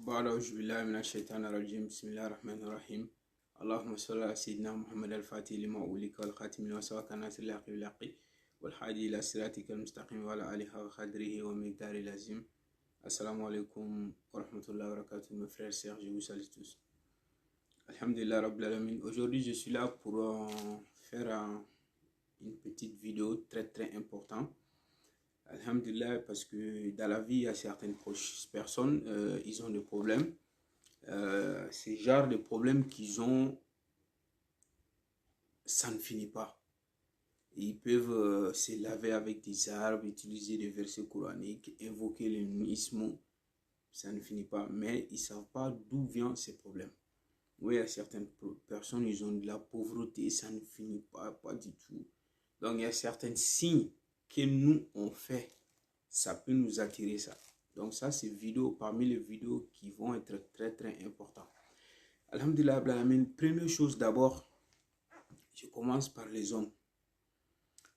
بعد أعوذ بالله من الشيطان الرجيم بسم الله الرحمن الرحيم اللهم صل على سيدنا محمد الفاتح لما أولك والخاتم لما سبق الناصر الحق بالحق والهادي إلى صراطك المستقيم وعلى آله وقدره ومقداره العظيم. Assalamu alaikum wa rahmatullahi wa barakatuh, mes frères et sœurs, je vous salue tous. Alhamdulillah Rabbil Alamin. Aujourd'hui, je suis là pour faire une petite vidéo très importante. Alhamdulillah, parce que dans la vie, il y a certaines personnes, ils ont des problèmes. C'est genre de problèmes qu'ils ont, ça ne finit pas. Ils peuvent se laver avec des arbres, utiliser des versets coraniques, invoquer le ismo, ça ne finit pas. Mais ils ne savent pas d'où viennent ces problèmes. Oui, il y a certaines personnes, ils ont de la pauvreté, ça ne finit pas du tout. Donc, il y a certains signes que nous, on fait, ça peut nous attirer ça. Donc, ça, c'est parmi les vidéos qui vont être très importantes. Alhamdulillah, première chose d'abord, je commence par les hommes.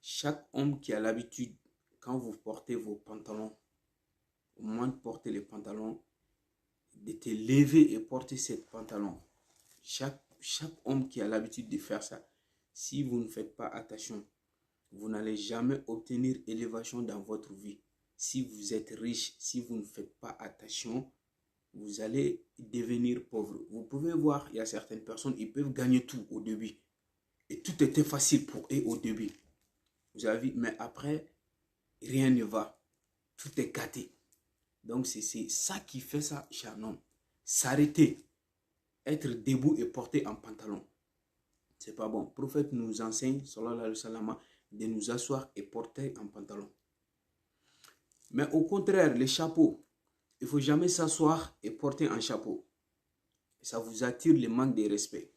Chaque homme qui a l'habitude, quand vous portez vos pantalons, au moment de porter les pantalons, de te lever et porter ces pantalons. Chaque homme qui a l'habitude de faire ça, si vous ne faites pas attention, vous n'allez jamais obtenir élévation dans votre vie. Si vous êtes riche, si vous ne faites pas attention, vous allez devenir pauvre. Vous pouvez voir, il y a certaines personnes, ils peuvent gagner tout au début. Et tout était facile pour eux au début. Vous avez vu, mais après, rien ne va. Tout est gâté. Donc, c'est ça qui fait ça chez un homme. S'arrêter, être debout et porter un pantalon. C'est pas bon. Le prophète nous enseigne, sallallahu alayhi wa sallam, de nous asseoir et porter un pantalon. Mais au contraire, les chapeaux, il ne faut jamais s'asseoir et porter un chapeau. Ça vous attire le manque de respect.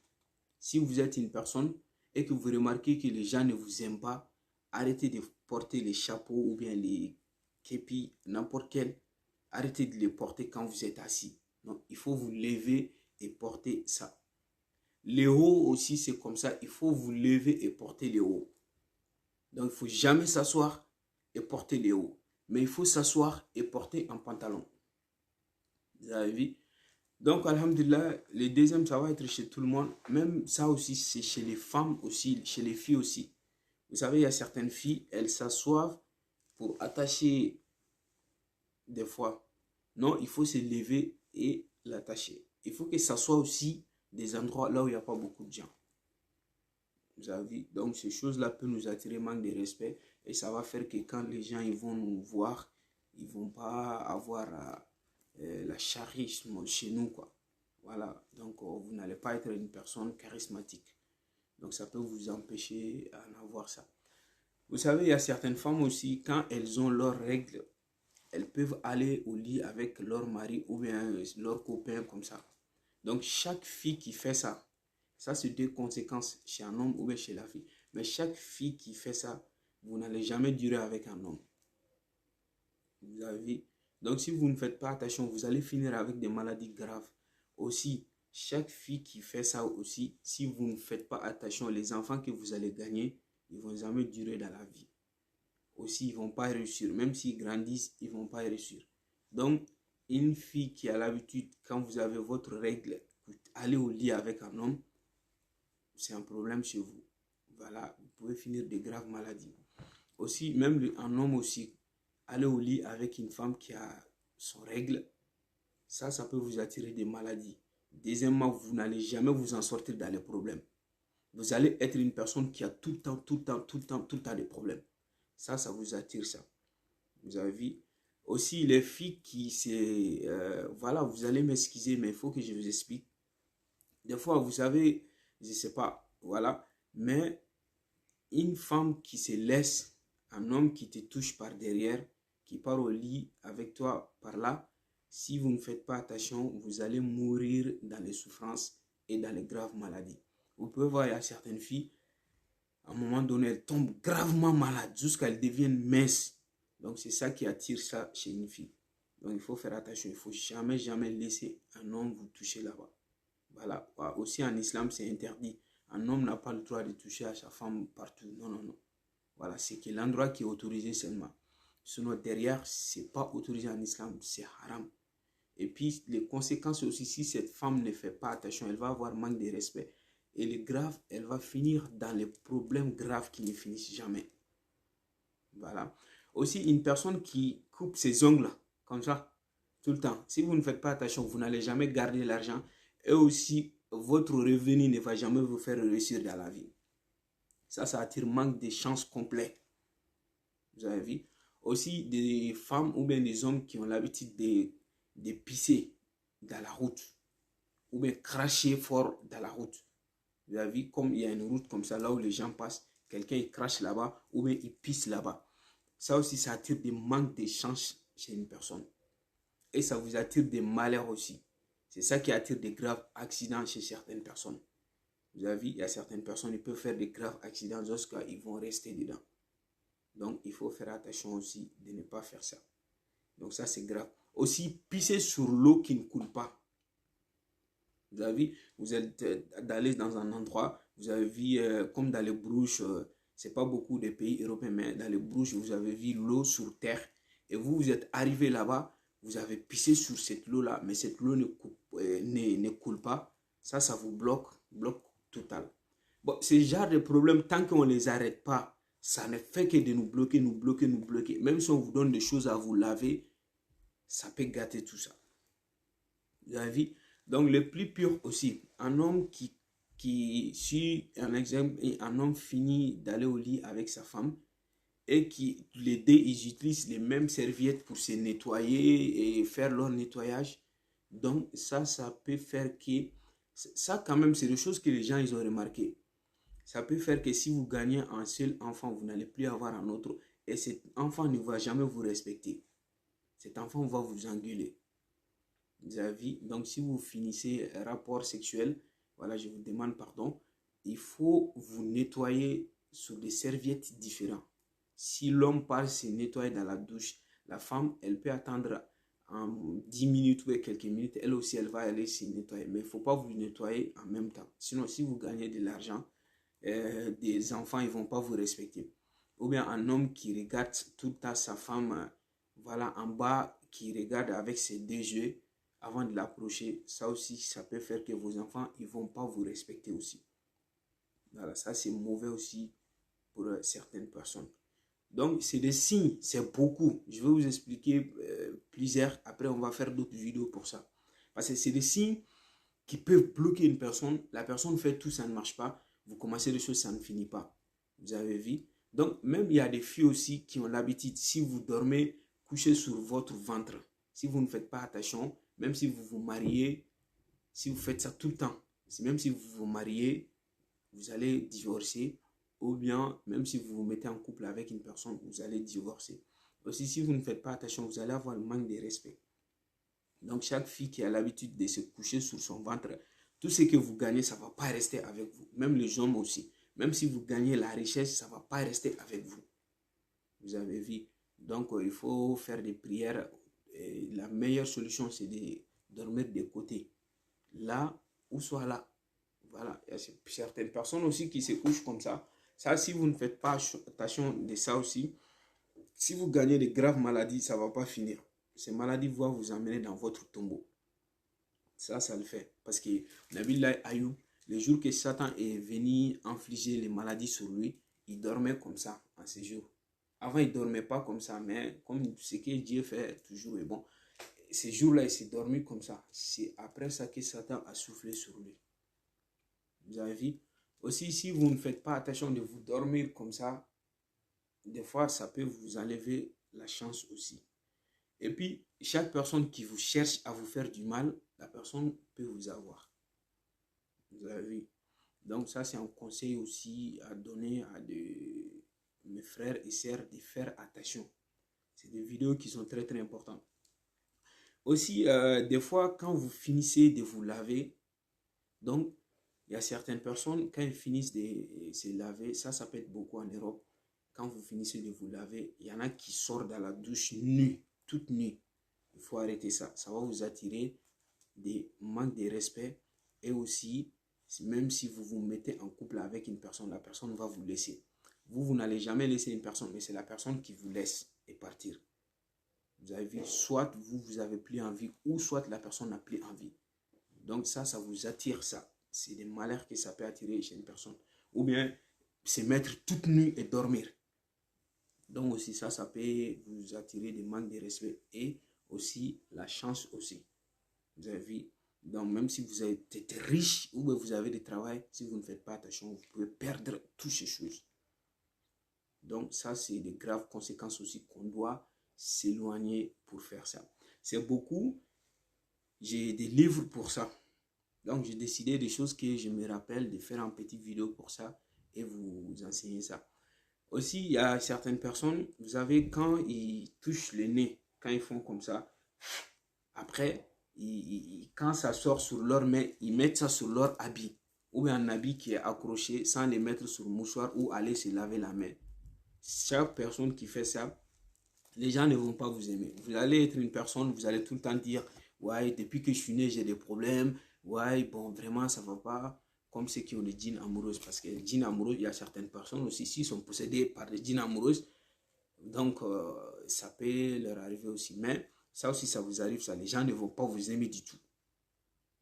Si vous êtes une personne et que vous remarquez que les gens ne vous aiment pas, arrêtez de porter les chapeaux ou bien les képis, n'importe quel. Arrêtez de les porter quand vous êtes assis. Donc, il faut vous lever et porter ça. Les hauts aussi, c'est comme ça. Il faut vous lever et porter les hauts. Donc, il ne faut jamais s'asseoir et porter les hauts. Mais il faut s'asseoir et porter un pantalon. Vous avez vu? Donc, alhamdulillah, le deuxième, ça va être chez tout le monde. Même ça aussi, c'est chez les femmes aussi, chez les filles aussi. Vous savez, il y a certaines filles, elles s'assoivent pour attacher des fois. Non, il faut se lever et l'attacher. Il faut que ça soit aussi des endroits là où il n'y a pas beaucoup de gens. Vous avez vu? Donc, ces choses-là peuvent nous attirer manque de respect. Et ça va faire que quand les gens ils vont nous voir, ils ne vont pas avoir la charisme chez nous, quoi. Voilà. Donc, vous n'allez pas être une personne charismatique. Donc, ça peut vous empêcher d'en avoir ça. Vous savez, il y a certaines femmes aussi, quand elles ont leurs règles, elles peuvent aller au lit avec leur mari ou bien leur copain comme ça. Donc, chaque fille qui fait ça, ça c'est deux conséquences chez un homme ou bien chez la fille. Mais chaque fille qui fait ça, vous n'allez jamais durer avec un homme. Vous avez vu? Donc, si vous ne faites pas attention, vous allez finir avec des maladies graves. Aussi, chaque fille qui fait ça aussi, si vous ne faites pas attention, les enfants que vous allez gagner, ils ne vont jamais durer dans la vie. Aussi, ils ne vont pas réussir. Même s'ils grandissent, ils ne vont pas réussir. Donc, une fille qui a l'habitude, quand vous avez votre règle, aller au lit avec un homme, c'est un problème chez vous. Voilà, vous pouvez finir de graves maladies. Aussi, même un homme aussi, aller au lit avec une femme qui a son règle, ça peut vous attirer des maladies. Deuxièmement, vous n'allez jamais vous en sortir dans les problèmes. Vous allez être une personne qui a tout le temps des problèmes. Ça vous attire ça. Vous avez vu? Aussi, les filles qui voilà, vous allez m'excuser, mais il faut que je vous explique. Des fois, vous savez, je ne sais pas, voilà, mais une femme qui se laisse, un homme qui te touche par derrière, qui part au lit avec toi par là, si vous ne faites pas attention, vous allez mourir dans les souffrances et dans les graves maladies. Vous pouvez voir, il y a certaines filles, à un moment donné, elles tombent gravement malades jusqu'à elles deviennent minces. Donc, c'est ça qui attire ça chez une fille. Donc, il faut faire attention. Il ne faut jamais laisser un homme vous toucher là-bas. Voilà. Aussi, en islam, c'est interdit. Un homme n'a pas le droit de toucher à sa femme partout. Non. Voilà, c'est que l'endroit qui est autorisé seulement. Sinon, derrière, ce n'est pas autorisé en islam. C'est haram. Et puis, les conséquences aussi, si cette femme ne fait pas attention, elle va avoir manque de respect. Et le grave, elle va finir dans les problèmes graves qui ne finissent jamais. Voilà. Aussi, une personne qui coupe ses ongles, comme ça, tout le temps. Si vous ne faites pas attention, vous n'allez jamais garder l'argent. Et aussi, votre revenu ne va jamais vous faire réussir dans la vie. Ça attire manque de chance complet. Vous avez vu? Aussi, des femmes ou bien des hommes qui ont l'habitude de pisser dans la route. Ou bien cracher fort dans la route. Vous avez vu, comme il y a une route comme ça, là où les gens passent, quelqu'un il crache là-bas ou bien il pisse là-bas. Ça aussi, ça attire des manques de chance chez une personne. Et ça vous attire des malheurs aussi. C'est ça qui attire des graves accidents chez certaines personnes. Vous avez vu, il y a certaines personnes qui peuvent faire des graves accidents lorsqu'ils vont rester dedans. Donc, il faut faire attention aussi de ne pas faire ça. Donc, ça, c'est grave. Aussi, pisser sur l'eau qui ne coule pas. Vous avez vu, vous êtes allé dans un endroit, vous avez vu, comme dans les Brouches, c'est pas beaucoup de pays européens, mais dans les Brouches, vous avez vu l'eau sur terre. Et vous êtes arrivé là-bas, vous avez pissé sur cette eau-là, mais cette eau ne coule pas. Ça vous bloque total. Bon, ce genre de problèmes, tant qu'on ne les arrête pas, ça ne fait que de nous bloquer. Même si on vous donne des choses à vous laver, ça peut gâter tout ça. Vous avez vu? Donc, le plus pur aussi, un homme si un exemple, un homme finit d'aller au lit avec sa femme et qui, les deux, ils utilisent les mêmes serviettes pour se nettoyer et faire leur nettoyage. Donc, ça peut faire que, ça quand même, c'est des choses que les gens, ils ont remarqué. Ça peut faire que si vous gagnez un seul enfant, vous n'allez plus avoir un autre et cet enfant ne va jamais vous respecter. Cet enfant va vous engueuler. Vous avez vu? Donc, si vous finissez un rapport sexuel, voilà, je vous demande pardon, il faut vous nettoyer sur des serviettes différentes. Si l'homme part se nettoyer dans la douche, la femme, elle peut attendre en 10 minutes ou quelques minutes, elle aussi, elle va aller se nettoyer. Mais il ne faut pas vous nettoyer en même temps. Sinon, si vous gagnez de l'argent, des enfants, ils ne vont pas vous respecter. Ou bien un homme qui regarde tout le temps sa femme, voilà, en bas, qui regarde avec ses deux yeux, avant de l'approcher, ça aussi, ça peut faire que vos enfants, ils ne vont pas vous respecter aussi. Voilà, ça c'est mauvais aussi pour certaines personnes. Donc, c'est des signes, c'est beaucoup. Je vais vous expliquer plusieurs, après on va faire d'autres vidéos pour ça. Parce que c'est des signes qui peuvent bloquer une personne. La personne fait tout, ça ne marche pas. Vous commencez des choses, ça ne finit pas. Vous avez vu? Donc, même il y a des filles aussi qui ont l'habitude, si vous dormez couché sur votre ventre, si vous ne faites pas attention, même si vous vous mariez, si vous faites ça tout le temps, même si vous vous mariez, vous allez divorcer, ou bien même si vous vous mettez en couple avec une personne, vous allez divorcer. Aussi, si vous ne faites pas attention, vous allez avoir le manque de respect. Donc, chaque fille qui a l'habitude de se coucher sur son ventre, tout ce que vous gagnez, ça ne va pas rester avec vous. Même les hommes aussi. Même si vous gagnez la richesse, ça ne va pas rester avec vous. Vous avez vu. Donc, il faut faire des prières. Et la meilleure solution, c'est de dormir de côté. Là ou soit là. Voilà. Il y a certaines personnes aussi qui se couchent comme ça. Ça, si vous ne faites pas attention de ça aussi, si vous gagnez de graves maladies, ça ne va pas finir. Ces maladies vont vous amener dans votre tombeau. Ça le fait. Parce que Nabil Ayoub, le jour que Satan est venu infliger les maladies sur lui, il dormait comme ça en ces jours. Avant, il ne dormait pas comme ça, mais comme ce que Dieu fait toujours est bon. Ces jours-là, il s'est dormi comme ça. C'est après ça que Satan a soufflé sur lui. Vous avez vu? Aussi, si vous ne faites pas attention de vous dormir comme ça, des fois, ça peut vous enlever la chance aussi. Et puis, chaque personne qui vous cherche à vous faire du mal, la personne peut vous avoir. Vous avez vu? Donc, ça, c'est un conseil aussi à donner à mes frères et sœurs de faire attention. C'est des vidéos qui sont très, très importantes. Aussi, des fois, quand vous finissez de vous laver, donc, il y a certaines personnes, quand ils finissent de se laver, ça peut être beaucoup en Europe, quand vous finissez de vous laver, il y en a qui sortent dans la douche nue, toute nue. Il faut arrêter ça. Ça va vous attirer des manques de respect et aussi, même si vous vous mettez en couple avec une personne, la personne va vous laisser. Vous n'allez jamais laisser une personne, mais c'est la personne qui vous laisse et partir. Vous avez vu, soit vous avez plus envie, ou soit la personne n'a plus envie. Donc ça vous attire ça. C'est des malheurs que ça peut attirer chez une personne. Ou bien se mettre toute nue et dormir. Donc aussi ça peut vous attirer des manques de respect et aussi la chance aussi. Vous avez vu, donc même si vous êtes riche ou vous avez du travail, si vous ne faites pas attention, vous pouvez perdre toutes ces choses. Donc ça, c'est des graves conséquences aussi qu'on doit s'éloigner pour faire ça. C'est beaucoup, j'ai des livres pour ça. Donc j'ai décidé des choses que je me rappelle de faire une petite vidéo pour ça et vous enseigner ça. Aussi, il y a certaines personnes, vous savez, quand ils touchent le nez, quand ils font comme ça, après, quand ça sort sur leur main, ils mettent ça sur leur habit. Ou bien un habit qui est accroché sans les mettre sur le mouchoir ou aller se laver la main. Chaque personne qui fait ça, les gens ne vont pas vous aimer. Vous allez être une personne, vous allez tout le temps dire, ouais, depuis que je suis né, j'ai des problèmes. Ouais, bon, vraiment, ça va pas. Comme ceux qui ont des djinns amoureuses. Parce que les djinns amoureux, il y a certaines personnes aussi, qui sont possédées par des djinns amoureuses. Donc, ça peut leur arriver aussi. Mais ça aussi, ça vous arrive, ça. Les gens ne vont pas vous aimer du tout.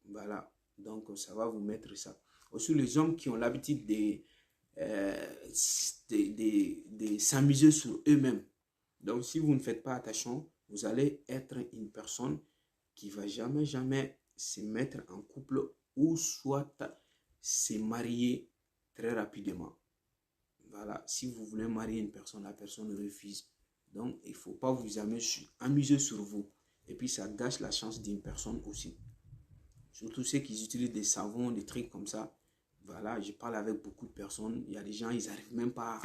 Voilà. Donc, ça va vous mettre ça. Aussi, les hommes qui ont l'habitude de s'amuser sur eux-mêmes. Donc, si vous ne faites pas attention, vous allez être une personne qui ne va jamais se mettre en couple ou soit se marier très rapidement. Voilà, si vous voulez marier une personne, la personne refuse. Donc, il ne faut pas vous amuser sur vous. Et puis, ça gâche la chance d'une personne aussi. Surtout ceux qui utilisent des savons, des trucs comme ça. Voilà, je parle avec beaucoup de personnes. Il y a des gens, ils n'arrivent même pas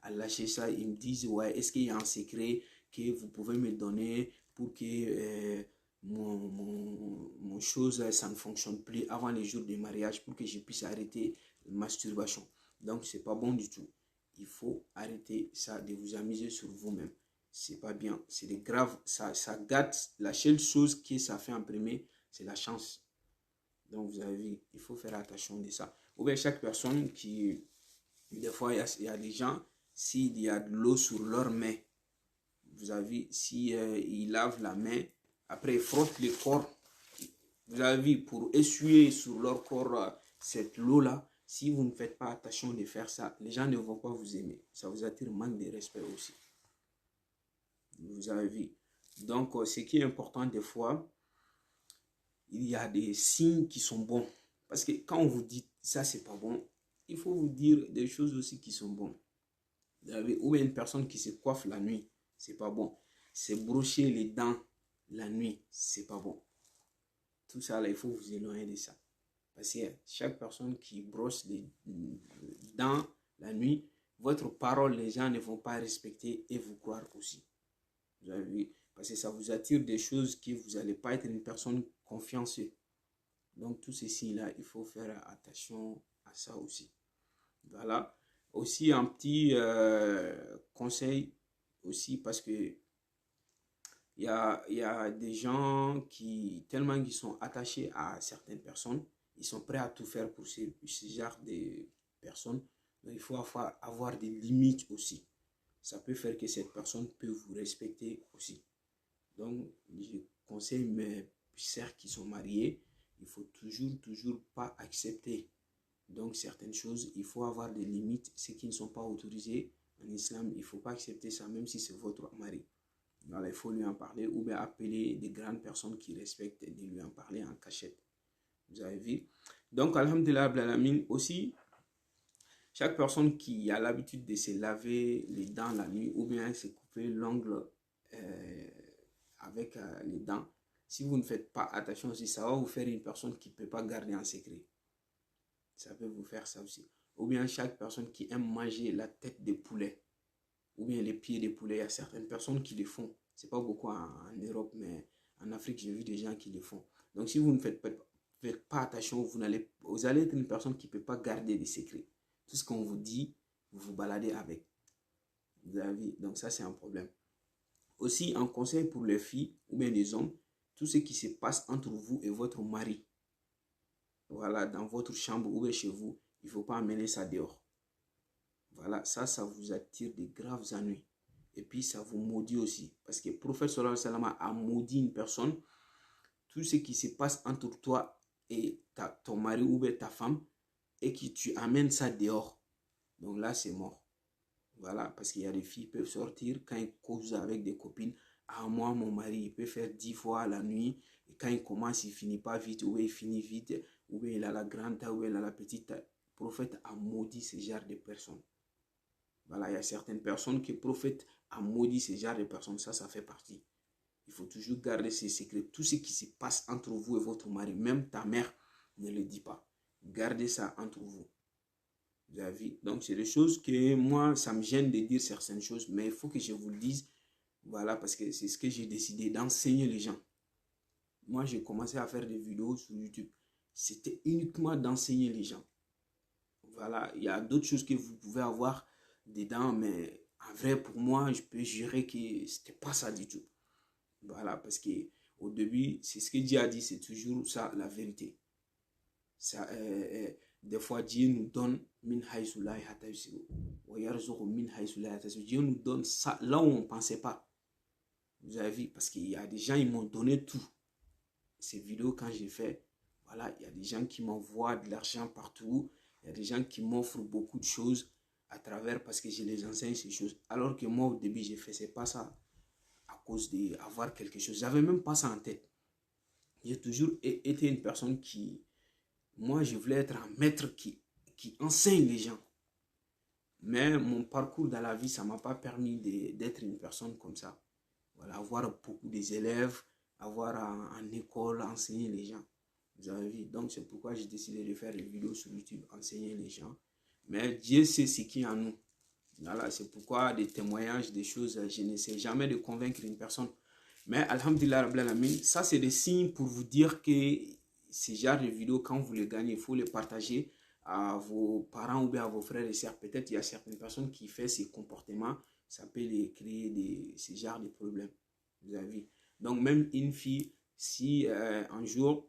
à lâcher ça. Ils me disent, ouais, est-ce qu'il y a un secret que vous pouvez me donner pour que mon chose, ça ne fonctionne plus avant les jours du mariage pour que je puisse arrêter la masturbation. Donc, c'est pas bon du tout. Il faut arrêter ça de vous amuser sur vous-même. C'est pas bien. C'est des graves. Ça gâte. La seule chose que ça fait imprimer, c'est la chance. Donc, vous avez vu, il faut faire attention de ça. Ou bien chaque personne qui, des fois, il y a des gens, s'il y a de l'eau sur leur main, vous avez vu, si ils lavent la main, après ils frottent le corps, vous avez vu, pour essuyer sur leur corps cette eau-là, si vous ne faites pas attention de faire ça, les gens ne vont pas vous aimer. Ça vous attire manque de respect aussi. Vous avez vu. Donc, ce qui est important des fois, il y a des signes qui sont bons. Parce que quand on vous dit ça, c'est pas bon, il faut vous dire des choses aussi qui sont bonnes. Ou bien une personne qui se coiffe la nuit, c'est pas bon. Se brocher les dents la nuit, c'est pas bon. Tout ça, là, il faut vous éloigner de ça. Parce que chaque personne qui brosse les dents la nuit, votre parole, les gens ne vont pas respecter et vous croire aussi. Vous avez vu? Parce que ça vous attire des choses que vous n'allez pas être une personne confiancée. Donc, tous ces signes-là, il faut faire attention à ça aussi. Voilà. Aussi, un petit conseil aussi, parce que il y a des gens qui, tellement qu'ils sont attachés à certaines personnes, ils sont prêts à tout faire pour ce genre de personnes. Donc, il faut avoir des limites aussi. Ça peut faire que cette personne peut vous respecter aussi. Donc, je conseille mes sœurs qui sont mariées, il faut toujours pas accepter. Donc, certaines choses, il faut avoir des limites, ce qui ne sont pas autorisés en islam. Il ne faut pas accepter ça, même si c'est votre mari. Alors, il faut lui en parler ou bien appeler des grandes personnes qui respectent et de lui en parler en cachette. Vous avez vu? Donc, alhamdulillah, aussi, chaque personne qui a l'habitude de se laver les dents la nuit ou bien se couper l'ongle avec les dents, si vous ne faites pas attention aussi, ça va vous faire une personne qui ne peut pas garder un secret. Ça peut vous faire ça aussi. Ou bien chaque personne qui aime manger la tête de poulet ou bien les pieds de poulet, il y a certaines personnes qui le font. C'est pas beaucoup en Europe, mais en Afrique, j'ai vu des gens qui le font. Donc, si vous ne faites pas attention, vous allez être une personne qui ne peut pas garder des secrets. Tout ce qu'on vous dit, vous vous baladez avec. Vous avez vu? Donc, ça, c'est un problème. Aussi, un conseil pour les filles ou bien les hommes, tout ce qui se passe entre vous et votre mari, voilà, dans votre chambre ou bien chez vous, il ne faut pas amener ça dehors. Voilà, ça vous attire de graves ennuis. et puis ça vous maudit aussi. Parce que le prophète sallallahu alayhi wa sallam a maudit une personne. Tout ce qui se passe entre toi et ton mari ou bien ta femme, et que tu amènes ça dehors, donc là c'est mort. Voilà, parce qu'il y a des filles qui peuvent sortir quand ils causent avec des copines. Ah, moi, mon mari, il peut faire 10 fois la nuit. Et quand il commence, il finit pas vite, ou il finit vite, ou bien il a la grande taille, ou bien il a la petite taille. Le prophète a maudit ce genre de personnes. Voilà, il y a certaines personnes que le prophète a maudit ce genre de personnes. Ça fait partie. Il faut toujours garder ses secrets. Tout ce qui se passe entre vous et votre mari, même ta mère, ne le dit pas. Gardez ça entre vous. Vous avez vu? Donc, c'est des choses que moi, ça me gêne de dire certaines choses, mais il faut que je vous le dise. Voilà, parce que c'est ce que j'ai décidé d'enseigner les gens. Moi, j'ai commencé à faire des vidéos sur YouTube. C'était uniquement d'enseigner les gens. Voilà, il y a d'autres choses que vous pouvez avoir dedans, mais en vrai, pour moi, je peux jurer que c'était pas ça du tout. Voilà, parce que au début, c'est ce que Dieu a dit, c'est toujours ça, la vérité. Ça, des fois, Dieu nous donne min haysu la yahtasibu wa yarzuqu min haysu la yahtasibu. Dieu nous donne ça là où on ne pensait pas. Vous avez vu, parce qu'il y a des gens, ils m'ont donné tout. Ces vidéos, quand j'ai fait, voilà, il y a des gens qui m'envoient de l'argent partout. Il y a des gens qui m'offrent beaucoup de choses à travers, parce que je les enseigne ces choses. Alors que moi, au début, je ne faisais pas ça à cause d'avoir quelque chose. J'avais même pas ça en tête. J'ai toujours été une personne qui, moi, je voulais être un maître qui enseigne les gens. Mais mon parcours dans la vie, ça ne m'a pas permis d'être une personne comme ça. Voilà, avoir beaucoup d'élèves, avoir en école, enseigner les gens. Vous avez vu? Donc, c'est pourquoi j'ai décidé de faire des vidéos sur YouTube, enseigner les gens. Mais Dieu sait ce qui est en nous. Voilà, c'est pourquoi des témoignages, des choses, je n'essaie jamais de convaincre une personne. Mais Alhamdulillah Rabbil Alamin, ça c'est des signes pour vous dire que ces genres de vidéos, quand vous les gagnez, il faut les partager à vos parents ou bien à vos frères et sœurs. Peut-être il y a certaines personnes qui font ces comportements, ça peut les créer ces genres de problèmes. Vous avez vu? Donc même une fille, si un jour,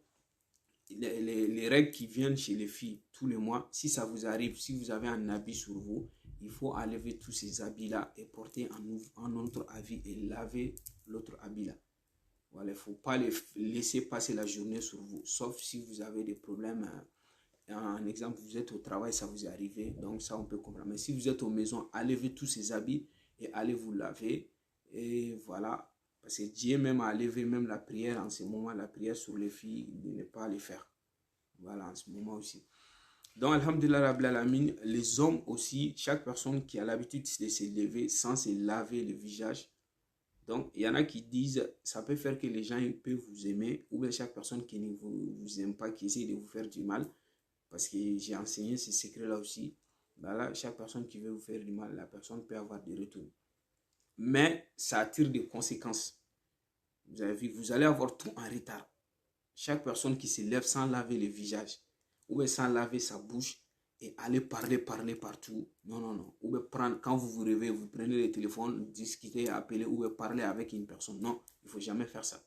les règles qui viennent chez les filles tous les mois, si ça vous arrive, si vous avez un habit sur vous, il faut enlever tous ces habits-là et porter un autre habit et laver l'autre habit-là. Voilà, il ne faut pas les laisser passer la journée sur vous, sauf si vous avez des problèmes. Un exemple, vous êtes au travail, ça vous est arrivé, donc ça on peut comprendre. Mais si vous êtes aux maisons, enlevez tous ces habits et allez vous laver. Et voilà, parce que Dieu même a enlevé même la prière en ce moment, la prière sur les filles, de ne pas les faire. Voilà, en ce moment aussi. Donc, alhamdulillah, Rabbil Alamin, les hommes aussi, chaque personne qui a l'habitude de se lever sans se laver le visage. Donc, il y en a qui disent, ça peut faire que les gens peuvent vous aimer, ou bien chaque personne qui ne vous aime pas, qui essaie de vous faire du mal. Parce que j'ai enseigné ces secrets-là aussi. Voilà, chaque personne qui veut vous faire du mal, la personne peut avoir des retours. Mais ça attire des conséquences. Vous avez vu, vous allez avoir tout en retard. Chaque personne qui se lève sans laver le visage, ou bien sans laver sa bouche, et aller parler partout. Non, non, non. Ou bien prendre, quand vous vous réveillez, vous prenez le téléphone, discuter, appeler, ou bien parler avec une personne. Non, il ne faut jamais faire ça.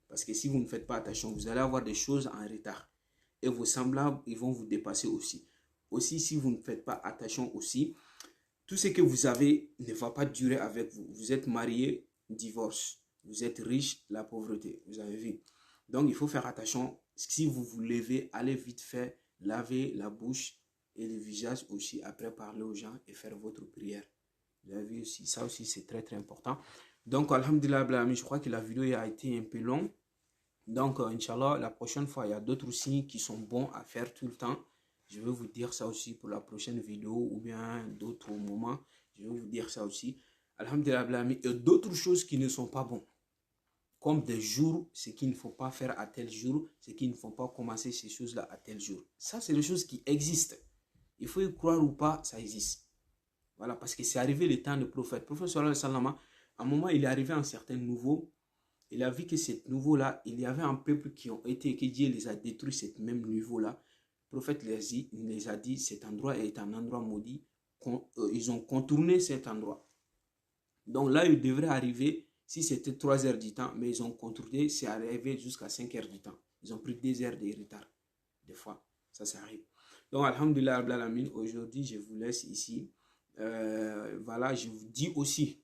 Parce que si vous ne faites pas attention, vous allez avoir des choses en retard. Et vos semblables, ils vont vous dépasser aussi. Aussi, si vous ne faites pas attention aussi, tout ce que vous avez ne va pas durer avec vous. Vous êtes marié, divorce. Vous êtes riche, la pauvreté. Vous avez vu. Donc, il faut faire attention. Si vous vous levez, allez vite fait, laver la bouche et le visage aussi. Après, parler aux gens et faire votre prière. Vous avez vu aussi, ça aussi, c'est très, très important. Donc, alhamdulillah, je crois que la vidéo a été un peu longue. Donc, Inch'Allah, la prochaine fois, il y a d'autres signes qui sont bons à faire tout le temps. Je vais vous dire ça aussi pour la prochaine vidéo ou bien d'autres moments. Je vais vous dire ça aussi. Alhamdulillah, il y a d'autres choses qui ne sont pas bons. Comme des jours, ce qu'il ne faut pas faire à tel jour, ce qu'il ne faut pas commencer ces choses-là à tel jour. Ça, c'est des choses qui existent. Il faut y croire ou pas, ça existe. Voilà, parce que c'est arrivé le temps du prophète. Le prophète, sallallahu alayhi wa sallam, à un moment, il est arrivé un certain nouveau. Il a vu que ce nouveau-là, il y avait un peuple qui ont été, que Dieu les a détruits, ce même niveau-là. Le prophète les a dit, cet endroit est un endroit maudit. Ils ont contourné cet endroit. Donc là, il devrait arriver, si c'était 3 heures du temps, mais ils ont contourné, c'est arrivé jusqu'à 5 heures du temps. Ils ont pris 2 heures de retard. Des fois, ça arrive. Donc, alhamdulillah, aujourd'hui, je vous laisse ici. Voilà, je vous dis aussi,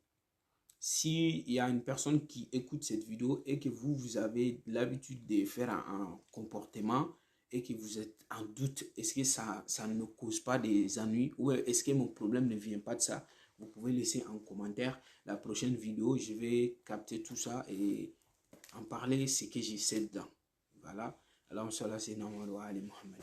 s'il y a une personne qui écoute cette vidéo et que vous avez l'habitude de faire un comportement et que vous êtes en doute, est-ce que ça ne cause pas des ennuis ou est-ce que mon problème ne vient pas de ça? Vous pouvez laisser en commentaire. La prochaine vidéo, je vais capter tout ça et en parler ce que j'essaie dedans. Voilà. Alors, cela c'est Namadou Ali Mohamed.